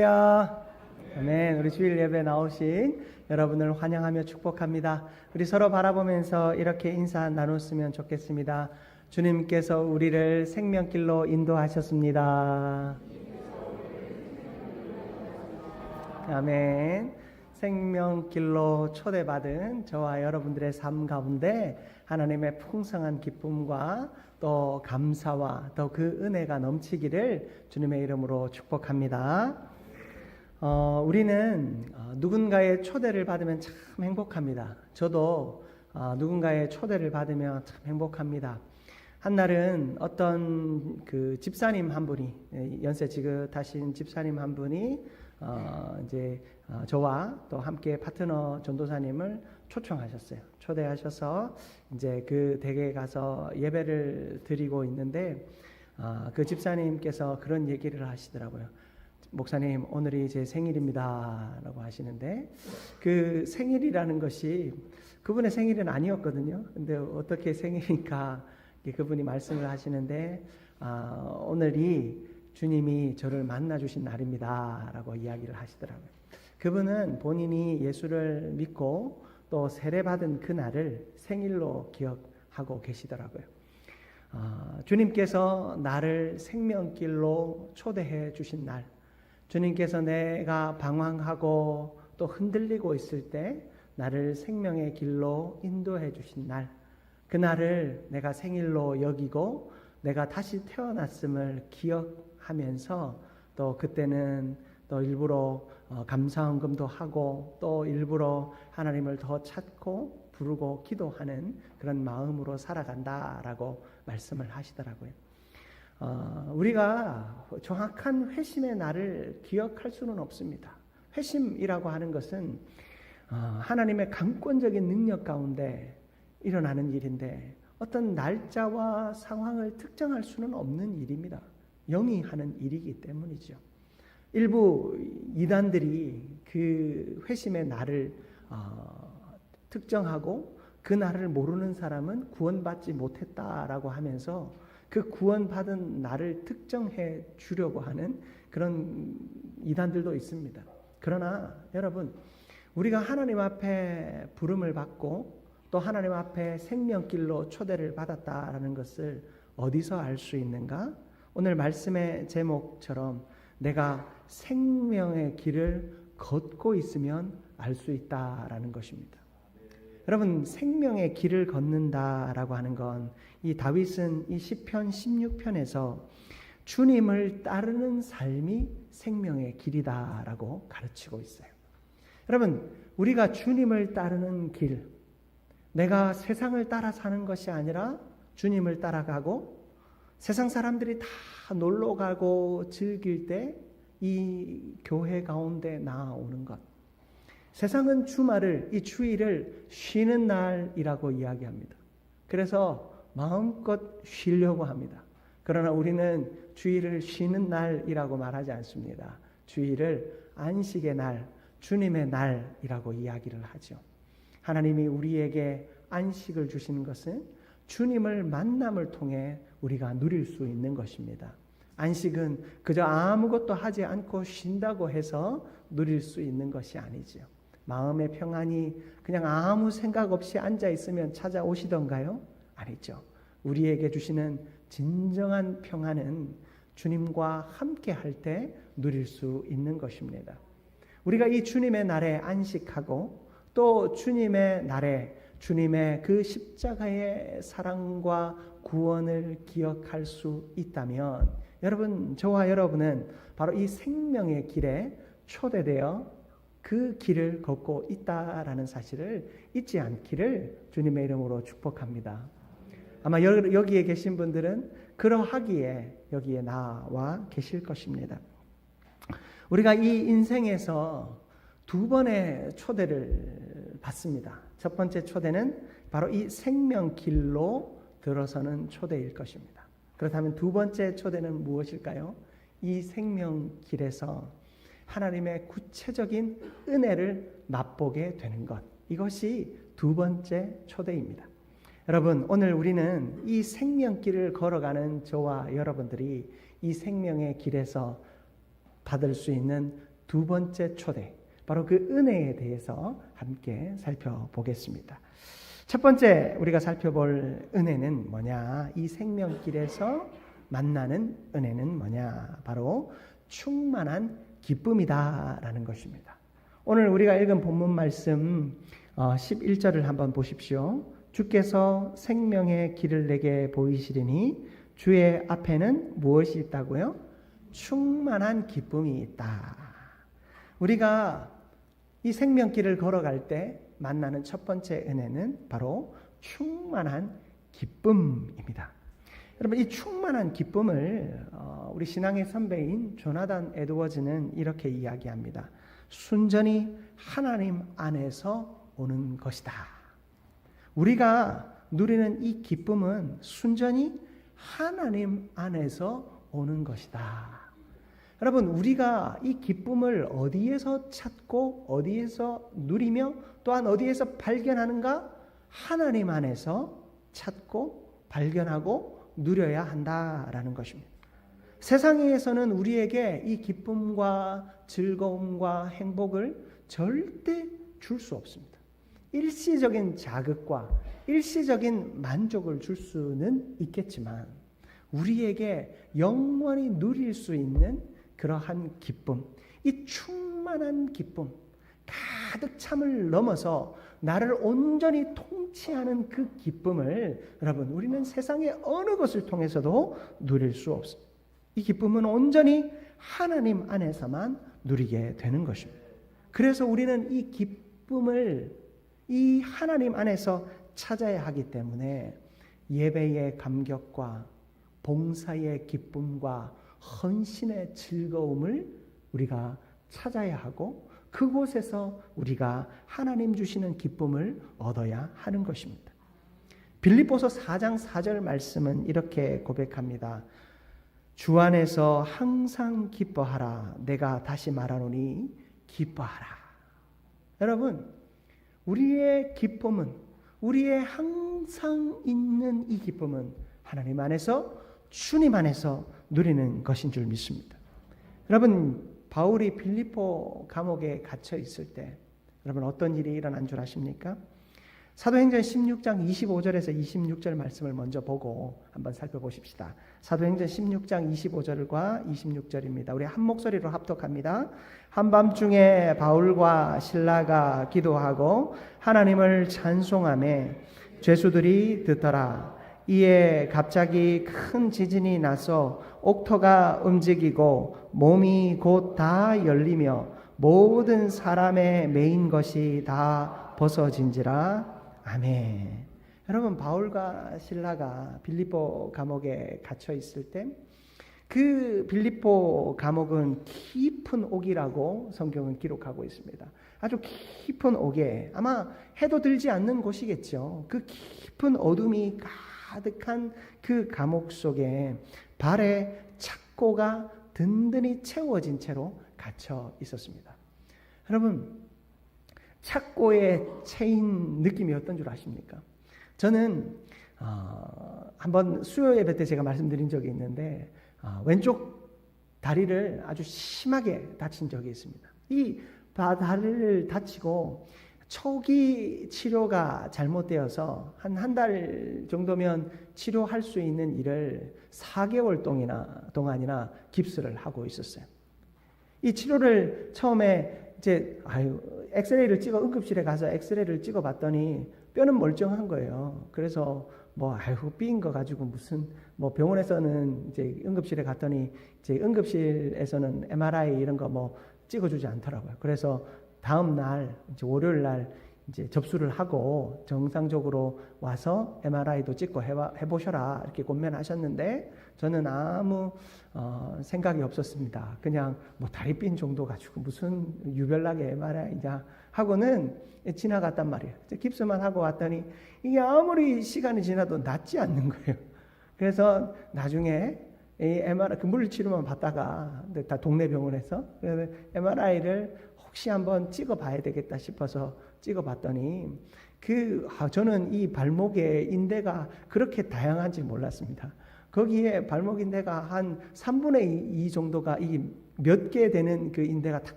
아멘. 우리 주일 예배 나오신 여러분을 환영하며 축복합니다. 우리 서로 바라보면서 이렇게 인사 나눴으면 좋겠습니다. 주님께서 우리를 생명길로 인도하셨습니다. 아멘. 생명길로 초대받은 저와 여러분들의 삶 가운데 하나님의 풍성한 기쁨과 또 감사와 또 그 은혜가 넘치기를 주님의 이름으로 축복합니다. 우리는 누군가의 초대를 받으면 참 행복합니다. 저도 누군가의 초대를 받으면 참 행복합니다. 한날은 어떤 그 집사님 한 분이, 연세 지긋하신 집사님 한 분이 저와 또 함께 파트너 전도사님을 초청하셨어요. 초대하셔서 이제 그 댁에 가서 예배를 드리고 있는데 그 집사님께서 그런 얘기를 하시더라고요. 목사님, 오늘이 제 생일입니다 라고 하시는데, 그 생일이라는 것이 그분의 생일은 아니었거든요. 근데 어떻게 생일인가 그분이 말씀을 하시는데, 오늘이 주님이 저를 만나주신 날입니다 라고 이야기를 하시더라고요. 그분은 본인이 예수를 믿고 또 세례받은 그 날을 생일로 기억하고 계시더라고요. 주님께서 나를 생명길로 초대해 주신 날, 주님께서 내가 방황하고 또 흔들리고 있을 때 나를 생명의 길로 인도해 주신 날, 그날을 내가 생일로 여기고 내가 다시 태어났음을 기억하면서 또 그때는 또 일부러 감사헌금도 하고 또 일부러 하나님을 더 찾고 부르고 기도하는 그런 마음으로 살아간다라고 말씀을 하시더라고요. 우리가 정확한 회심의 날을 기억할 수는 없습니다. 회심이라고 하는 것은 하나님의 강권적인 능력 가운데 일어나는 일인데 어떤 날짜와 상황을 특정할 수는 없는 일입니다. 영이 하는 일이기 때문이죠. 일부 이단들이 그 회심의 날을 특정하고 그 날을 모르는 사람은 구원받지 못했다라고 하면서 그 구원받은 날을 특정해 주려고 하는 그런 이단들도 있습니다. 그러나 여러분, 우리가 하나님 앞에 부름을 받고 또 하나님 앞에 생명길로 초대를 받았다라는 것을 어디서 알 수 있는가? 오늘 말씀의 제목처럼 내가 생명의 길을 걷고 있으면 알 수 있다라는 것입니다. 여러분, 생명의 길을 걷는다라고 하는 건 이 다윗은 이 시편 16편에서 주님을 따르는 삶이 생명의 길이다라고 가르치고 있어요. 여러분, 우리가 주님을 따르는 길, 내가 세상을 따라 사는 것이 아니라 주님을 따라가고 세상 사람들이 다 놀러 가고 즐길 때 이 교회 가운데 나아오는 것. 세상은 주말을, 이 주일을 쉬는 날이라고 이야기합니다. 그래서 마음껏 쉬려고 합니다. 그러나 우리는 주일을 쉬는 날이라고 말하지 않습니다. 주일을 안식의 날, 주님의 날이라고 이야기를 하죠. 하나님이 우리에게 안식을 주시는 것은 주님을 만남을 통해 우리가 누릴 수 있는 것입니다. 안식은 그저 아무것도 하지 않고 쉰다고 해서 누릴 수 있는 것이 아니죠. 마음의 평안이 그냥 아무 생각 없이 앉아 있으면 찾아오시던가요? 아니죠. 우리에게 주시는 진정한 평안은 주님과 함께 할 때 누릴 수 있는 것입니다. 우리가 이 주님의 날에 안식하고 또 주님의 날에 주님의 그 십자가의 사랑과 구원을 기억할 수 있다면 여러분, 저와 여러분은 바로 이 생명의 길에 초대되어 그 길을 걷고 있다라는 사실을 잊지 않기를 주님의 이름으로 축복합니다. 아마 여기에 계신 분들은 그러하기에 여기에 나와 계실 것입니다. 우리가 이 인생에서 두 번의 초대를 받습니다. 첫 번째 초대는 바로 이 생명길로 들어서는 초대일 것입니다. 그렇다면 두 번째 초대는 무엇일까요? 이 생명길에서 하나님의 구체적인 은혜를 맛보게 되는 것. 이것이 두 번째 초대입니다. 여러분, 오늘 우리는 이 생명길을 걸어가는 저와 여러분들이 이 생명의 길에서 받을 수 있는 두 번째 초대, 바로 그 은혜에 대해서 함께 살펴보겠습니다. 첫 번째 우리가 살펴볼 은혜는 뭐냐? 이 생명길에서 만나는 은혜는 뭐냐? 바로 충만한 기쁨이다라는 것입니다. 오늘 우리가 읽은 본문 말씀 11절을 한번 보십시오. 주께서 생명의 길을 내게 보이시리니 주의 앞에는 무엇이 있다고요? 충만한 기쁨이 있다. 우리가 이 생명길을 걸어갈 때 만나는 첫 번째 은혜는 바로 충만한 기쁨입니다. 여러분, 이 충만한 기쁨을 우리 신앙의 선배인 조나단 에드워즈는 이렇게 이야기합니다. 순전히 하나님 안에서 오는 것이다. 우리가 누리는 이 기쁨은 순전히 하나님 안에서 오는 것이다. 여러분, 우리가 이 기쁨을 어디에서 찾고 어디에서 누리며 또한 어디에서 발견하는가? 하나님 안에서 찾고 발견하고 누려야 한다라는 것입니다. 세상에서는 우리에게 이 기쁨과 즐거움과 행복을 절대 줄 수 없습니다. 일시적인 자극과 일시적인 만족을 줄 수는 있겠지만 우리에게 영원히 누릴 수 있는 그러한 기쁨, 이 충만한 기쁨, 가득 참을 넘어서 나를 온전히 통치하는 그 기쁨을 여러분, 우리는 세상의 어느 것을 통해서도 누릴 수 없습니다. 이 기쁨은 온전히 하나님 안에서만 누리게 되는 것입니다. 그래서 우리는 이 기쁨을 이 하나님 안에서 찾아야 하기 때문에 예배의 감격과 봉사의 기쁨과 헌신의 즐거움을 우리가 찾아야 하고 그곳에서 우리가 하나님 주시는 기쁨을 얻어야 하는 것입니다. 빌립보서 4장 4절 말씀은 이렇게 고백합니다. 주 안에서 항상 기뻐하라. 내가 다시 말하노니 기뻐하라. 여러분, 우리의 기쁨은, 우리의 항상 있는 이 기쁨은 하나님 안에서, 주님 안에서 누리는 것인 줄 믿습니다. 여러분, 바울이 빌립보 감옥에 갇혀 있을 때 여러분 어떤 일이 일어난 줄 아십니까? 사도행전 16장 25절에서 26절 말씀을 먼저 보고 한번 살펴보십시다. 사도행전 16장 25절과 26절입니다. 우리 한 목소리로 합독합니다. 한밤중에 바울과 실라가 기도하고 하나님을 찬송하며 죄수들이 듣더라. 이에 갑자기 큰 지진이 나서 옥토가 움직이고 몸이 곧 다 열리며 모든 사람의 매인 것이 다 벗어진지라. 아멘. 여러분, 바울과 실라가 빌립보 감옥에 갇혀 있을 때 그 빌립보 감옥은 깊은 옥이라고 성경은 기록하고 있습니다. 아주 깊은 옥에 아마 해도 들지 않는 곳이겠죠. 그 깊은 어둠이 가득한 그 감옥 속에 발에 착고가 든든히 채워진 채로 갇혀 있었습니다. 여러분, 착고에 채인 느낌이 어떤 줄 아십니까? 저는 한번 수요 예배 때 제가 말씀드린 적이 있는데 왼쪽 다리를 아주 심하게 다친 적이 있습니다. 이 다리를 다치고 초기 치료가 잘못되어서 한 달 정도면 치료할 수 있는 일을 4개월 동안이나 깁스를 하고 있었어요. 이 치료를 처음에 이제 엑스레이를 찍어 응급실에 가서 엑스레이를 찍어 봤더니 뼈는 멀쩡한 거예요. 그래서 삐인 거 가지고 무슨 병원에서는 이제 응급실에 갔더니 이제 응급실에서는 MRI 이런 거 찍어주지 않더라고요. 그래서 다음 날 이제 월요일 날 이제 접수를 하고 정상적으로 와서 MRI도 찍고 해보셔라 이렇게 권면하셨는데 저는 아무 생각이 없었습니다. 그냥 다리 삔 정도 가지고 무슨 유별나게 MRI냐 하고는 지나갔단 말이에요. 깁스만 하고 왔더니 이게 아무리 시간이 지나도 낫지 않는 거예요. 그래서 나중에 이 MRI 그 물리치료만 받다가 다 동네 병원에서 그래서 MRI를 혹시 한번 찍어봐야 되겠다 싶어서 찍어봤더니 저는 이 발목의 인대가 그렇게 다양한지 몰랐습니다. 거기에 발목 인대가 한 3분의 2 정도가 이 몇 개 되는 그 인대가 다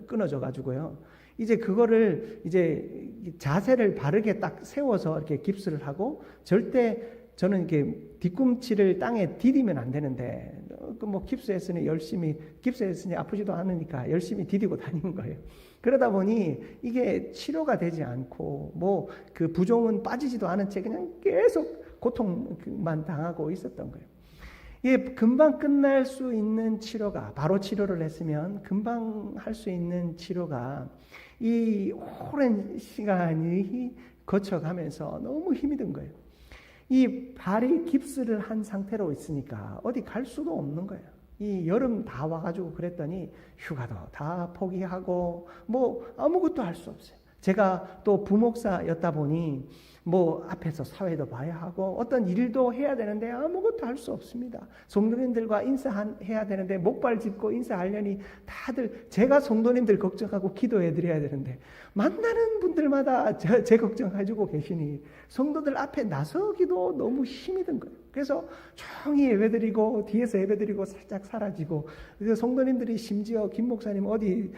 끊어져 가지고요. 이제 그거를 이제 자세를 바르게 딱 세워서 이렇게 깁스를 하고, 절대 저는 이렇게 뒤꿈치를 땅에 디디면 안 되는데, 그 뭐 깁스했으니 아프지도 않으니까 열심히 디디고 다니는 거예요. 그러다 보니 이게 치료가 되지 않고 뭐 그 부종은 빠지지도 않은 채 그냥 계속 고통만 당하고 있었던 거예요. 이게 금방 끝날 수 있는 치료가, 바로 치료를 했으면 금방 할 수 있는 치료가 이 오랜 시간이 거쳐가면서 너무 힘이 든 거예요. 이 발이 깁스를 한 상태로 있으니까 어디 갈 수도 없는 거예요. 이 여름 다 와가지고 그랬더니 휴가도 다 포기하고 뭐 아무것도 할 수 없어요. 제가 또 부목사였다 보니 뭐 앞에서 사회도 봐야 하고 어떤 일도 해야 되는데 아무것도 할 수 없습니다. 성도님들과 인사해야 되는데 목발 짚고 인사하려니 다들 제가 성도님들 걱정하고 기도해 드려야 되는데 만나는 분들마다 제 걱정해주고 계시니 성도들 앞에 나서기도 너무 힘이 든 거예요. 그래서 조용히 예배드리고 뒤에서 예배드리고 살짝 사라지고, 성도님들이 심지어 김 목사님 어디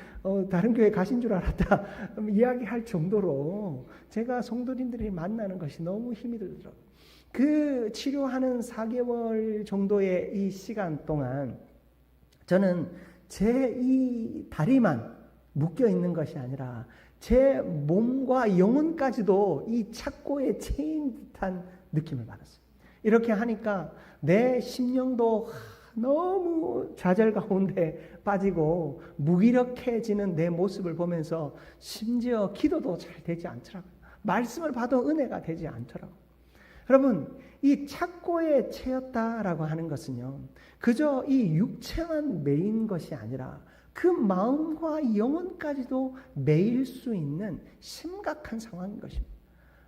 다른 교회 가신 줄 알았다 이야기할 정도로 제가 성도님들이 만나는 것이 너무 힘이 들더라고요. 그 치료하는 4개월 정도의 이 시간 동안 저는 제 이 다리만 묶여 있는 것이 아니라 제 몸과 영혼까지도 이 착고에 채인 듯한 느낌을 받았어요. 이렇게 하니까 내 심령도 너무 좌절 가운데 빠지고 무기력해지는 내 모습을 보면서 심지어 기도도 잘 되지 않더라고요. 말씀을 봐도 은혜가 되지 않더라고요. 여러분, 이 착고에 채였다라고 하는 것은요, 그저 이 육체만 매인 것이 아니라 그 마음과 영혼까지도 매일 수 있는 심각한 상황인 것입니다.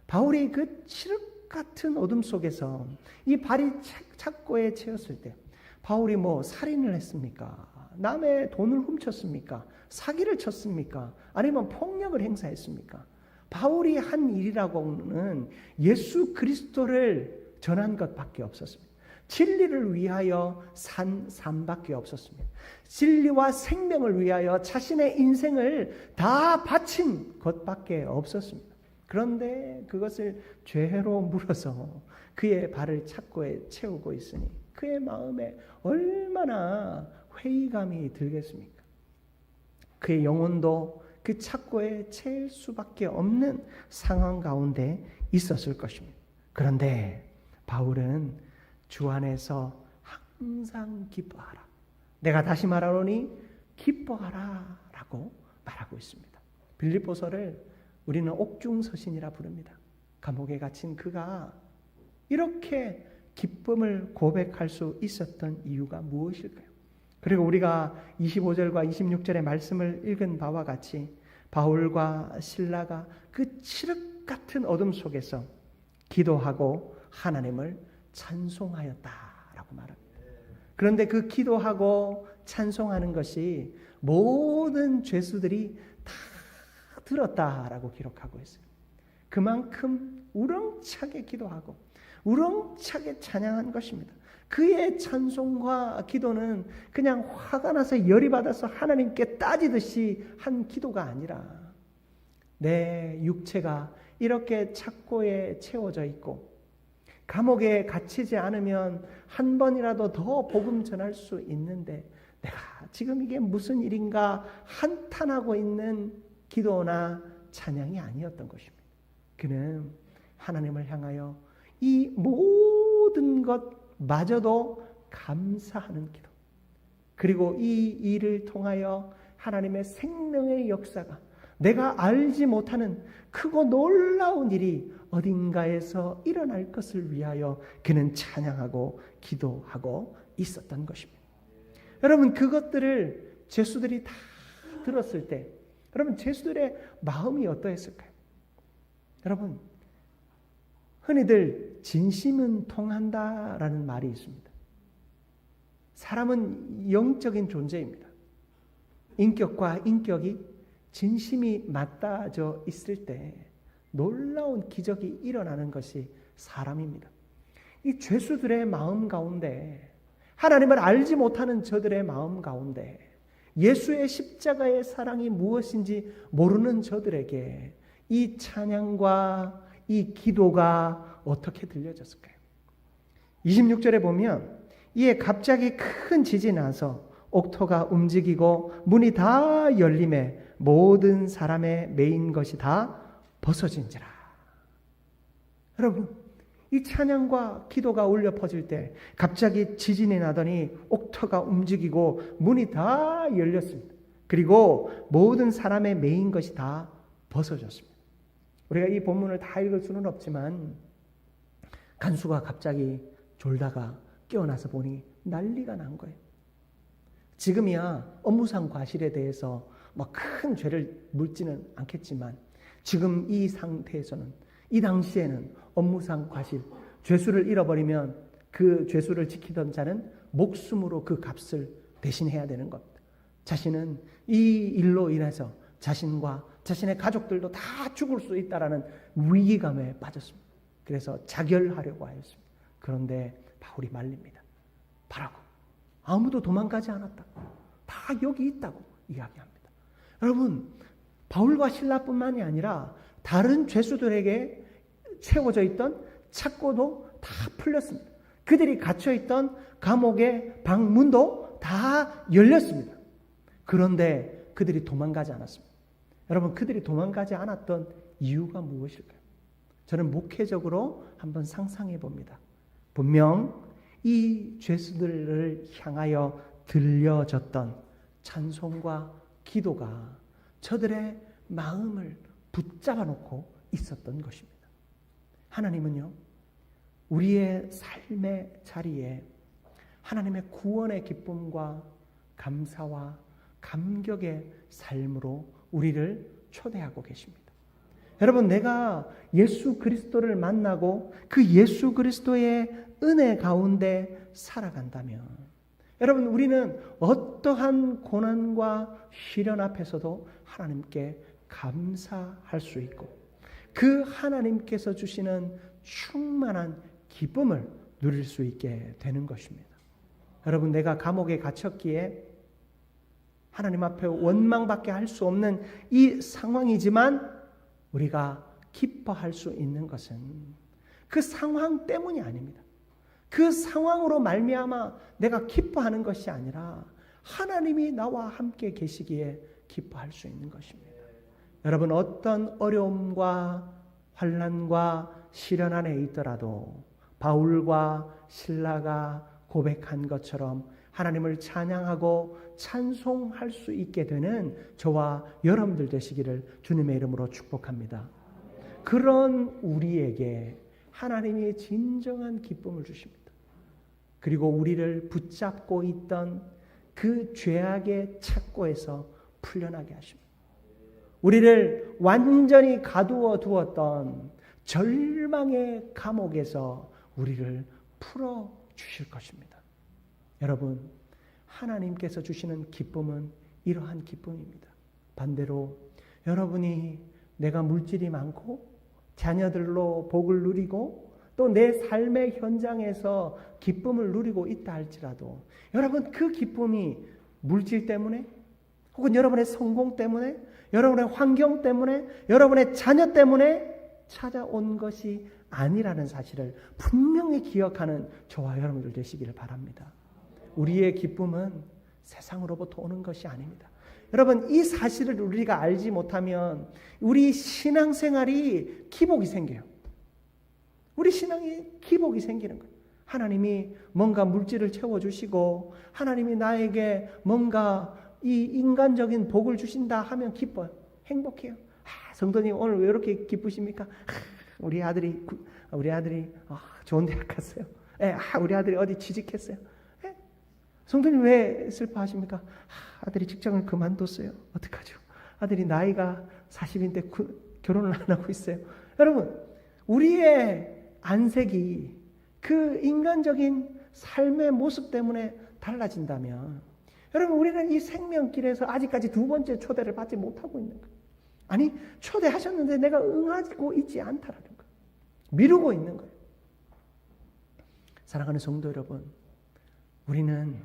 바울이 그 칠흑 같은 어둠 속에서 이 발이 착고에 채였을 때 바울이 뭐 살인을 했습니까? 남의 돈을 훔쳤습니까? 사기를 쳤습니까? 아니면 폭력을 행사했습니까? 바울이 한 일이라고는 예수 그리스도를 전한 것밖에 없었습니다. 진리를 위하여 산 삶밖에 없었습니다. 진리와 생명을 위하여 자신의 인생을 다 바친 것밖에 없었습니다. 그런데 그것을 죄로 물어서 그의 발을 착고에 채우고 있으니 그의 마음에 얼마나 회의감이 들겠습니까? 그의 영혼도 그 착고에 채일 수밖에 없는 상황 가운데 있었을 것입니다. 그런데 바울은 주 안에서 항상 기뻐하라. 내가 다시 말하노니 기뻐하라 라고 말하고 있습니다. 빌립보서를 우리는 옥중서신이라 부릅니다. 감옥에 갇힌 그가 이렇게 기쁨을 고백할 수 있었던 이유가 무엇일까요? 그리고 우리가 25절과 26절의 말씀을 읽은 바와 같이 바울과 실라가 그 칠흑 같은 어둠 속에서 기도하고 하나님을 찬송하였다라고 말합니다. 그런데 그 기도하고 찬송하는 것이 모든 죄수들이 다 들었다라고 기록하고 있어요. 그만큼 우렁차게 기도하고 우렁차게 찬양한 것입니다. 그의 찬송과 기도는 그냥 화가 나서 열이 받아서 하나님께 따지듯이 한 기도가 아니라 내 육체가 이렇게 착고에 채워져 있고 감옥에 갇히지 않으면 한 번이라도 더 복음 전할 수 있는데 내가 지금 이게 무슨 일인가 한탄하고 있는 기도나 찬양이 아니었던 것입니다. 그는 하나님을 향하여 이 모든 것마저도 감사하는 기도, 그리고 이 일을 통하여 하나님의 생명의 역사가 내가 알지 못하는 크고 놀라운 일이 어딘가에서 일어날 것을 위하여 그는 찬양하고 기도하고 있었던 것입니다. 여러분, 그것들을 죄수들이 다 들었을 때 여러분, 죄수들의 마음이 어떠했을까요? 여러분, 흔히들 진심은 통한다라는 말이 있습니다. 사람은 영적인 존재입니다. 인격과 인격이 진심이 맞닿아져 있을 때 놀라운 기적이 일어나는 것이 사람입니다. 이 죄수들의 마음 가운데, 하나님을 알지 못하는 저들의 마음 가운데 예수의 십자가의 사랑이 무엇인지 모르는 저들에게 이 찬양과 이 기도가 어떻게 들려졌을까요? 26절에 보면 이에 갑자기 큰 지진이 나서 옥토가 움직이고 문이 다 열림에 모든 사람의 매인 것이 다 벗어진지라. 여러분, 이 찬양과 기도가 울려 퍼질 때 갑자기 지진이 나더니 옥토가 움직이고 문이 다 열렸습니다. 그리고 모든 사람의 매인 것이 다 벗어졌습니다. 우리가 이 본문을 다 읽을 수는 없지만 간수가 갑자기 졸다가 깨어나서 보니 난리가 난 거예요. 지금이야 업무상 과실에 대해서 큰 죄를 물지는 않겠지만 지금 이 상태에서는, 이 당시에는 업무상 과실, 죄수를 잃어버리면 그 죄수를 지키던 자는 목숨으로 그 값을 대신해야 되는 겁니다. 자신은 이 일로 인해서 자신과 자신의 가족들도 다 죽을 수 있다라는 위기감에 빠졌습니다. 그래서 자결하려고 하였습니다. 그런데 바울이 말립니다. 바라고 아무도 도망가지 않았다고, 다 여기 있다고 이야기합니다. 여러분, 바울과 실라뿐만이 아니라 다른 죄수들에게 채워져 있던 착고도 다 풀렸습니다. 그들이 갇혀있던 감옥의 방문도 다 열렸습니다. 그런데 그들이 도망가지 않았습니다. 여러분, 그들이 도망가지 않았던 이유가 무엇일까요? 저는 목회적으로 한번 상상해 봅니다. 분명 이 죄수들을 향하여 들려졌던 찬송과 기도가 저들의 마음을 붙잡아 놓고 있었던 것입니다. 하나님은요, 우리의 삶의 자리에 하나님의 구원의 기쁨과 감사와 감격의 삶으로 우리를 초대하고 계십니다. 여러분, 내가 예수 그리스도를 만나고 그 예수 그리스도의 은혜 가운데 살아간다면, 여러분, 우리는 어떠한 고난과 시련 앞에서도 하나님께 감사할 수 있고 그 하나님께서 주시는 충만한 기쁨을 누릴 수 있게 되는 것입니다. 여러분, 내가 감옥에 갇혔기에 하나님 앞에 원망밖에 할 수 없는 이 상황이지만 우리가 기뻐할 수 있는 것은 그 상황 때문이 아닙니다. 그 상황으로 말미암아 내가 기뻐하는 것이 아니라 하나님이 나와 함께 계시기에 기뻐할 수 있는 것입니다. 여러분, 어떤 어려움과 환난과 시련 안에 있더라도 바울과 실라가 고백한 것처럼 하나님을 찬양하고 찬송할 수 있게 되는 저와 여러분들 되시기를 주님의 이름으로 축복합니다. 그런 우리에게 하나님이 진정한 기쁨을 주십니다. 그리고 우리를 붙잡고 있던 그 죄악의 착고에서 풀려나게 하십니다. 우리를 완전히 가두어 두었던 절망의 감옥에서 우리를 풀어 주실 것입니다. 여러분, 하나님께서 주시는 기쁨은 이러한 기쁨입니다. 반대로 여러분이 내가 물질이 많고 자녀들로 복을 누리고 또 내 삶의 현장에서 기쁨을 누리고 있다 할지라도 여러분, 그 기쁨이 물질 때문에 혹은 여러분의 성공 때문에 여러분의 환경 때문에 여러분의 자녀 때문에 찾아온 것이 아니라는 사실을 분명히 기억하는 저와 여러분들 되시기를 바랍니다. 우리의 기쁨은 세상으로부터 오는 것이 아닙니다. 여러분, 이 사실을 우리가 알지 못하면 우리 신앙생활이 기복이 생겨요. 우리 신앙이 기복이 생기는 거예요. 하나님이 뭔가 물질을 채워주시고 하나님이 나에게 뭔가 이 인간적인 복을 주신다 하면 기뻐요. 행복해요. 성도님 오늘 왜 이렇게 기쁘십니까? 우리 아들이 좋은 대학 갔어요. 우리 아들이 어디 취직했어요. 성도님 왜 슬퍼하십니까? 아들이 직장을 그만뒀어요. 어떡하죠? 아들이 나이가 40인데 결혼을 안 하고 있어요. 여러분, 우리의 안색이 그 인간적인 삶의 모습 때문에 달라진다면 여러분, 우리는 이 생명길에서 아직까지 두 번째 초대를 받지 못하고 있는 거예요. 아니, 초대하셨는데 내가 응하고 있지 않다라는 거예요. 미루고 있는 거예요. 사랑하는 성도 여러분, 우리는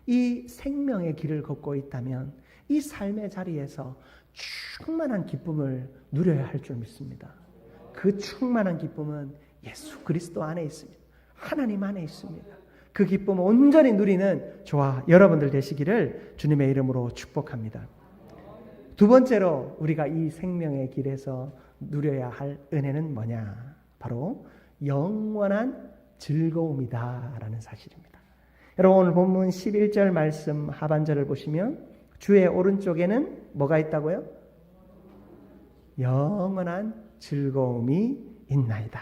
이 생명의 길을 걷고 있다면 이 삶의 자리에서 충만한 기쁨을 누려야 할 줄 믿습니다. 그 충만한 기쁨은 예수 그리스도 안에 있습니다. 하나님 안에 있습니다. 그 기쁨을 온전히 누리는 저와 여러분들 되시기를 주님의 이름으로 축복합니다. 두 번째로 우리가 이 생명의 길에서 누려야 할 은혜는 뭐냐? 바로 영원한 즐거움이다라는 사실입니다. 여러분 오늘 본문 11절 말씀 하반절을 보시면 주의 오른쪽에는 뭐가 있다고요? 영원한 즐거움이 있나이다.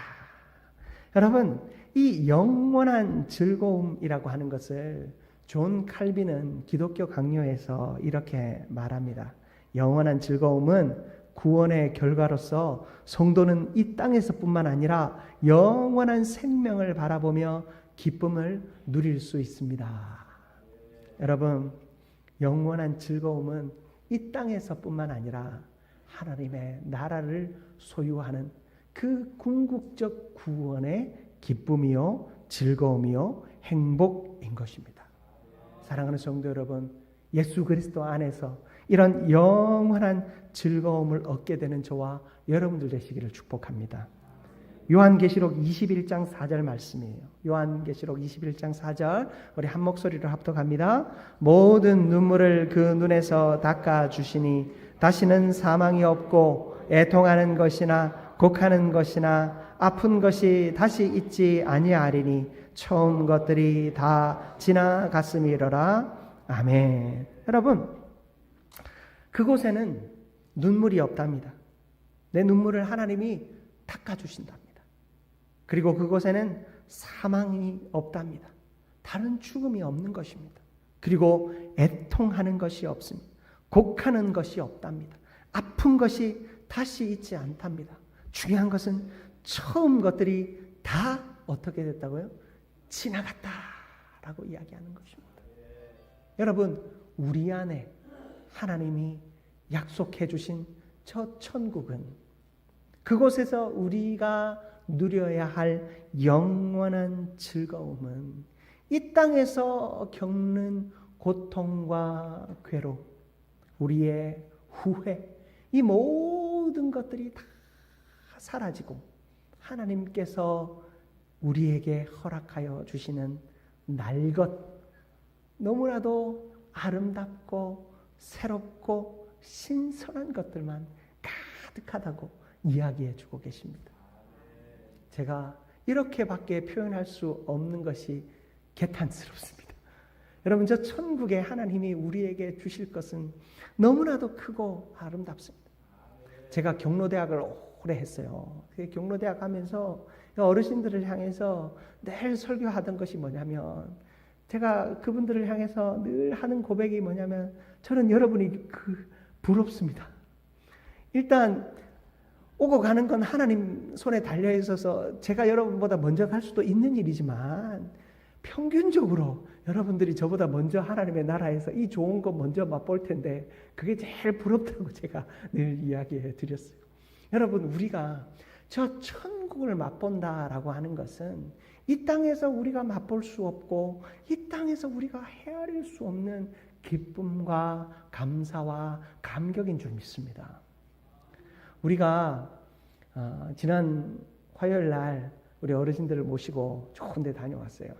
여러분 이 영원한 즐거움이라고 하는 것을 존 칼빈은 기독교 강요에서 이렇게 말합니다. 영원한 즐거움은 구원의 결과로서 성도는 이 땅에서뿐만 아니라 영원한 생명을 바라보며 기쁨을 누릴 수 있습니다. 여러분, 영원한 즐거움은 이 땅에서뿐만 아니라 하나님의 나라를 소유하는 그 궁극적 구원의 기쁨이요, 즐거움이요, 행복인 것입니다. 사랑하는 성도 여러분, 예수 그리스도 안에서 이런 영원한 즐거움을 얻게 되는 저와 여러분들 되시기를 축복합니다. 요한계시록 21장 4절 말씀이에요. 요한계시록 21장 4절 우리 한 목소리로 합독합니다. 모든 눈물을 그 눈에서 닦아주시니 다시는 사망이 없고 애통하는 것이나 곡하는 것이나 아픈 것이 다시 있지 아니하리니 처음 것들이 다 지나갔음이로라. 아멘. 여러분, 그곳에는 눈물이 없답니다. 내 눈물을 하나님이 닦아주신답니다. 그리고 그곳에는 사망이 없답니다. 다른 죽음이 없는 것입니다. 그리고 애통하는 것이 없습니다. 곡하는 것이 없답니다. 아픈 것이 다시 있지 않답니다. 중요한 것은 처음 것들이 다 어떻게 됐다고요? 지나갔다라고 이야기하는 것입니다. 여러분, 우리 안에 하나님이 약속해 주신 저 천국은 그곳에서 우리가 누려야 할 영원한 즐거움은 이 땅에서 겪는 고통과 괴로움, 우리의 후회, 이 모든 것들이 다 사라지고 하나님께서 우리에게 허락하여 주시는 날것, 너무나도 아름답고 새롭고 신선한 것들만 가득하다고 이야기해 주고 계십니다. 제가 이렇게밖에 표현할 수 없는 것이 개탄스럽습니다. 여러분, 저 천국에 하나님이 우리에게 주실 것은 너무나도 크고 아름답습니다. 제가 경로대학을 오래 했어요. 경로대학 하면서 어르신들을 향해서 늘 설교하던 것이 뭐냐면, 제가 그분들을 향해서 늘 하는 고백이 뭐냐면, 저는 여러분이 부럽습니다. 일단 오고 가는 건 하나님 손에 달려 있어서 제가 여러분보다 먼저 갈 수도 있는 일이지만 평균적으로 여러분들이 저보다 먼저 하나님의 나라에서 이 좋은 거 먼저 맛볼 텐데 그게 제일 부럽다고 제가 늘 이야기해 드렸어요. 여러분, 우리가 저 천국을 맛본다라고 하는 것은 이 땅에서 우리가 맛볼 수 없고 이 땅에서 우리가 헤아릴 수 없는 기쁨과 감사와 감격인 줄 믿습니다. 우리가 지난 화요일 날 우리 어르신들을 모시고 좋은 데 다녀왔어요.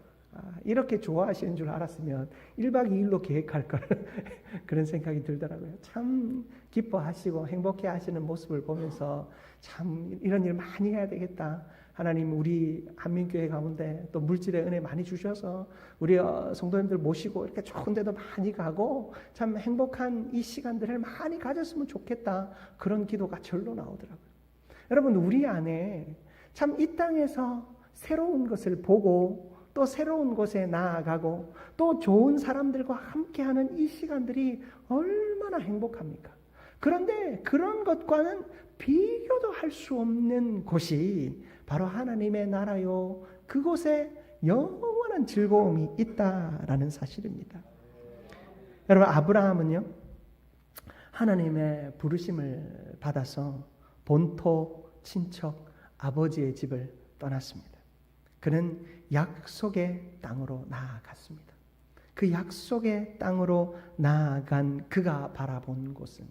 이렇게 좋아하시는 줄 알았으면 1박 2일로 계획할 걸 그런 생각이 들더라고요. 참 기뻐하시고 행복해 하시는 모습을 보면서 참 이런 일 많이 해야 되겠다. 하나님 우리 한민교회 가운데 또 물질의 은혜 많이 주셔서 우리 성도님들 모시고 이렇게 좋은 데도 많이 가고 참 행복한 이 시간들을 많이 가졌으면 좋겠다. 그런 기도가 절로 나오더라고요. 여러분, 우리 안에 참 이 땅에서 새로운 것을 보고 또 새로운 곳에 나아가고 또 좋은 사람들과 함께하는 이 시간들이 얼마나 행복합니까? 그런데 그런 것과는 비교도 할 수 없는 곳이 바로 하나님의 나라요. 그곳에 영원한 즐거움이 있다라는 사실입니다. 여러분, 아브라함은요, 하나님의 부르심을 받아서 본토, 친척, 아버지의 집을 떠났습니다. 그는 약속의 땅으로 나아갔습니다. 그 약속의 땅으로 나아간 그가 바라본 곳은,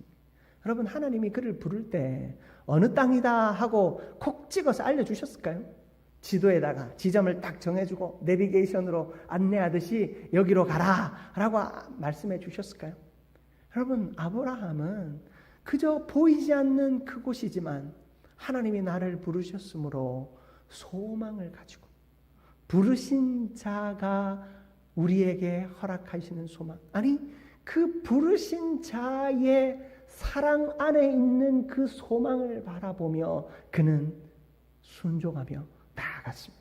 여러분, 하나님이 그를 부를 때 어느 땅이다 하고 콕 찍어서 알려주셨을까요? 지도에다가 지점을 딱 정해주고 내비게이션으로 안내하듯이 여기로 가라 라고 말씀해 주셨을까요? 여러분, 아브라함은 그저 보이지 않는 그곳이지만 하나님이 나를 부르셨으므로 소망을 가지고, 부르신 자가 우리에게 허락하시는 소망, 아니 그 부르신 자의 사랑 안에 있는 그 소망을 바라보며 그는 순종하며 나아갔습니다.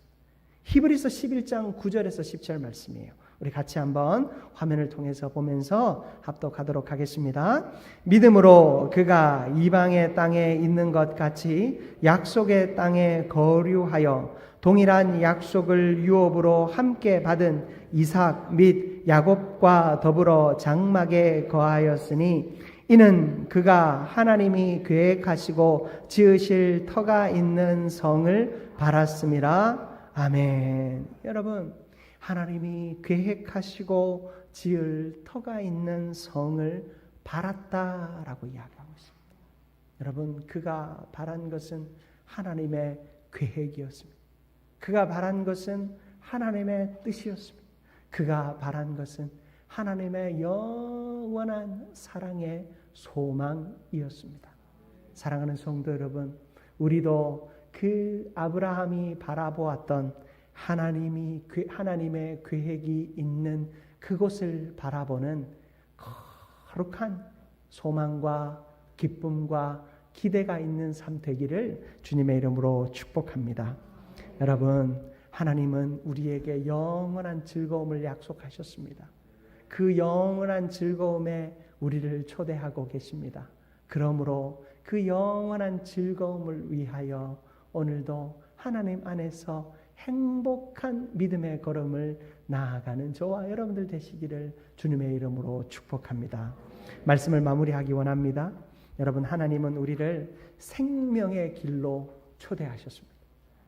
히브리서 11장 9절에서 10절 말씀이에요. 우리 같이 한번 화면을 통해서 보면서 합독하도록 하겠습니다. 믿음으로 그가 이방의 땅에 있는 것 같이 약속의 땅에 거류하여 동일한 약속을 유업으로 함께 받은 이삭 및 야곱과 더불어 장막에 거하였으니 이는 그가 하나님이 계획하시고 지으실 터가 있는 성을 바랐음이라. 아멘. 여러분, 하나님이 계획하시고 지을 터가 있는 성을 바랐다라고 이야기하고 있습니다. 여러분, 그가 바란 것은 하나님의 계획이었습니다. 그가 바란 것은 하나님의 뜻이었습니다. 그가 바란 것은 하나님의 영원한 사랑의 소망이었습니다. 사랑하는 성도 여러분, 우리도 그 아브라함이 바라보았던 하나님의 계획이 있는 그곳을 바라보는 거룩한 소망과 기쁨과 기대가 있는 삶 되기를 주님의 이름으로 축복합니다. 여러분, 하나님은 우리에게 영원한 즐거움을 약속하셨습니다. 그 영원한 즐거움에 우리를 초대하고 계십니다. 그러므로 그 영원한 즐거움을 위하여 오늘도 하나님 안에서 행복한 믿음의 걸음을 나아가는 저와 여러분들 되시기를 주님의 이름으로 축복합니다. 말씀을 마무리하기 원합니다. 여러분, 하나님은 우리를 생명의 길로 초대하셨습니다.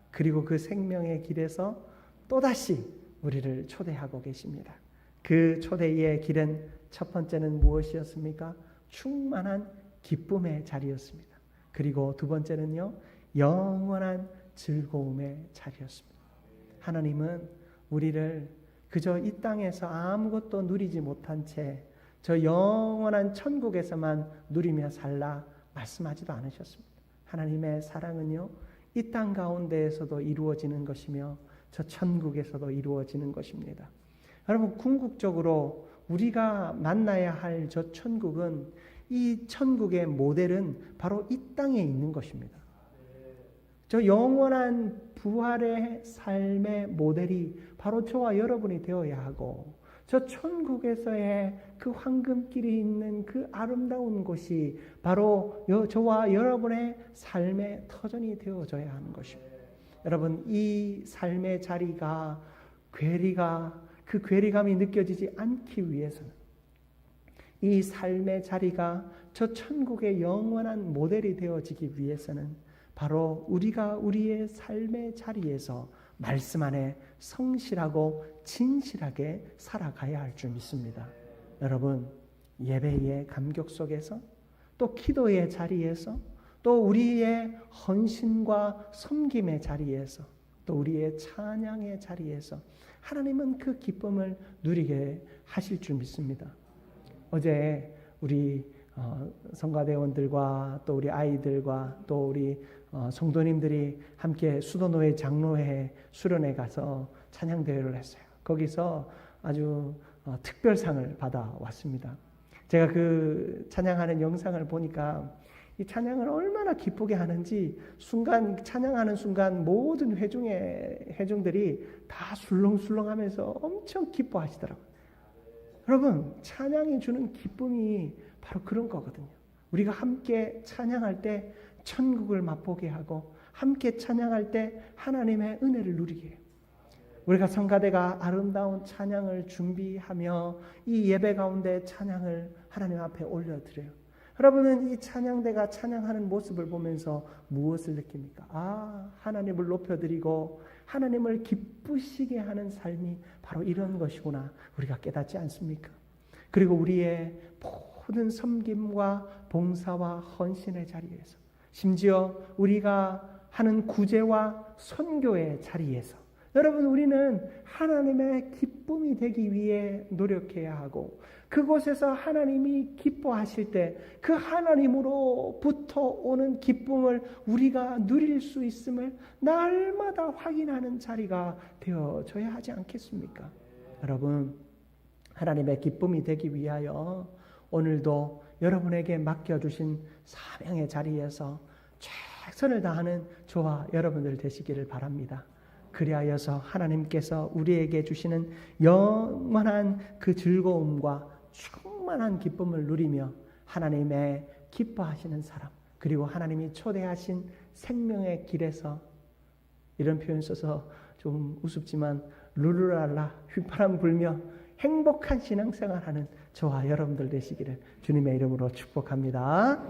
그리고 그 생명의 길에서 또다시 우리를 초대하고 계십니다. 그 초대의 길은 첫 번째는 무엇이었습니까? 충만한 기쁨의 자리였습니다. 그리고 두 번째는요, 영원한 즐거움의 자리였습니다. 하나님은 우리를 그저 이 땅에서 아무것도 누리지 못한 채 저 영원한 천국에서만 누리며 살라 말씀하지도 않으셨습니다. 하나님의 사랑은요, 이 땅 가운데에서도 이루어지는 것이며 저 천국에서도 이루어지는 것입니다. 여러분, 궁극적으로 우리가 만나야 할 저 천국은, 이 천국의 모델은 바로 이 땅에 있는 것입니다. 저 영원한 부활의 삶의 모델이 바로 저와 여러분이 되어야 하고, 저 천국에서의 그 황금길이 있는 그 아름다운 곳이 바로 저와 여러분의 삶의 터전이 되어져야 하는 것입니다. 여러분, 이 삶의 자리가 그 괴리감이 느껴지지 않기 위해서는, 이 삶의 자리가 저 천국의 영원한 모델이 되어지기 위해서는 바로 우리가 우리의 삶의 자리에서 말씀 안에 성실하고 진실하게 살아가야 할 줄 믿습니다. 여러분, 예배의 감격 속에서, 또 기도의 자리에서, 또 우리의 헌신과 섬김의 자리에서, 또 우리의 찬양의 자리에서 하나님은 그 기쁨을 누리게 하실 줄 믿습니다. 어제 우리 성가대원들과 또 우리 아이들과 또 우리 성도님들이 함께 수도노회 장로회 수련회 가서 찬양대회를 했어요. 거기서 아주 특별상을 받아왔습니다. 제가 그 찬양하는 영상을 보니까 이 찬양을 얼마나 기쁘게 하는지, 찬양하는 순간 모든 회중들이 다 술렁술렁하면서 엄청 기뻐하시더라고요. 여러분, 찬양이 주는 기쁨이 바로 그런 거거든요. 우리가 함께 찬양할 때 천국을 맛보게 하고, 함께 찬양할 때 하나님의 은혜를 누리게 해요. 우리가 성가대가 아름다운 찬양을 준비하며 이 예배 가운데 찬양을 하나님 앞에 올려드려요. 여러분은 이 찬양대가 찬양하는 모습을 보면서 무엇을 느낍니까? 아, 하나님을 높여드리고 하나님을 기쁘시게 하는 삶이 바로 이런 것이구나 우리가 깨닫지 않습니까? 그리고 우리의 모든 섬김과 봉사와 헌신의 자리에서, 심지어 우리가 하는 구제와 선교의 자리에서, 여러분, 우리는 하나님의 기쁨이 되기 위해 노력해야 하고, 그곳에서 하나님이 기뻐하실 때 그 하나님으로부터 오는 기쁨을 우리가 누릴 수 있음을 날마다 확인하는 자리가 되어져야 하지 않겠습니까? 여러분, 하나님의 기쁨이 되기 위하여 오늘도 여러분에게 맡겨주신 사명의 자리에서 최선을 다하는 저와 여러분들 되시기를 바랍니다. 그리하여서 하나님께서 우리에게 주시는 영원한 그 즐거움과 충만한 기쁨을 누리며 하나님의 기뻐하시는 사람, 그리고 하나님이 초대하신 생명의 길에서, 이런 표현 써서 좀 우습지만 룰루랄라 휘파람 불며 행복한 신앙생활하는 저와 여러분들 되시기를 주님의 이름으로 축복합니다.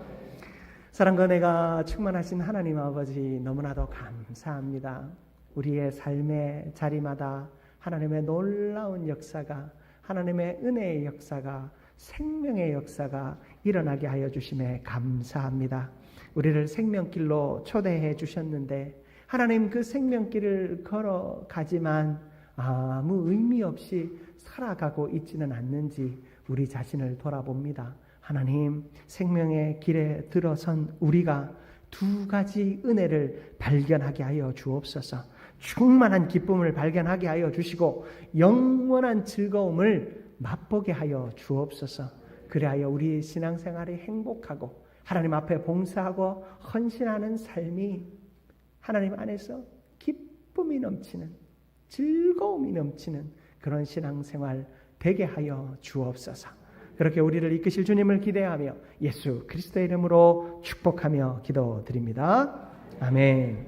사랑과 은혜가 충만하신 하나님 아버지, 너무나도 감사합니다. 우리의 삶의 자리마다 하나님의 놀라운 역사가, 하나님의 은혜의 역사가, 생명의 역사가 일어나게 하여 주심에 감사합니다. 우리를 생명길로 초대해 주셨는데 하나님, 그 생명길을 걸어가지만 아무 의미 없이 살아가고 있지는 않는지 우리 자신을 돌아봅니다. 하나님, 생명의 길에 들어선 우리가 두 가지 은혜를 발견하게 하여 주옵소서. 충만한 기쁨을 발견하게 하여 주시고 영원한 즐거움을 맛보게 하여 주옵소서. 그리하여 우리 신앙생활이 행복하고 하나님 앞에 봉사하고 헌신하는 삶이 하나님 안에서 기쁨이 넘치는, 즐거움이 넘치는 그런 신앙생활 되게 하여 주옵소서. 그렇게 우리를 이끄실 주님을 기대하며 예수 그리스도의 이름으로 축복하며 기도드립니다. 아멘.